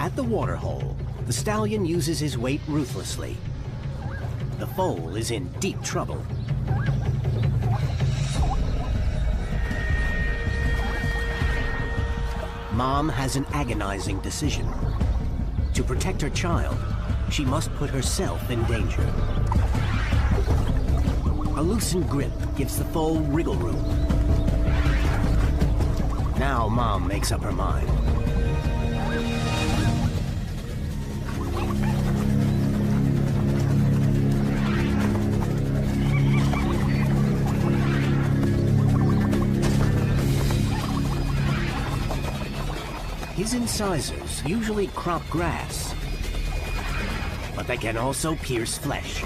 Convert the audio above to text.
At the waterhole, the stallion uses his weight ruthlessly. The foal is in deep trouble. Mom has an agonizing decision. To protect her child, she must put herself in danger. A loosened grip gives the foal wriggle room. Now Mom makes up her mind. His incisors usually crop grass, but they can also pierce flesh.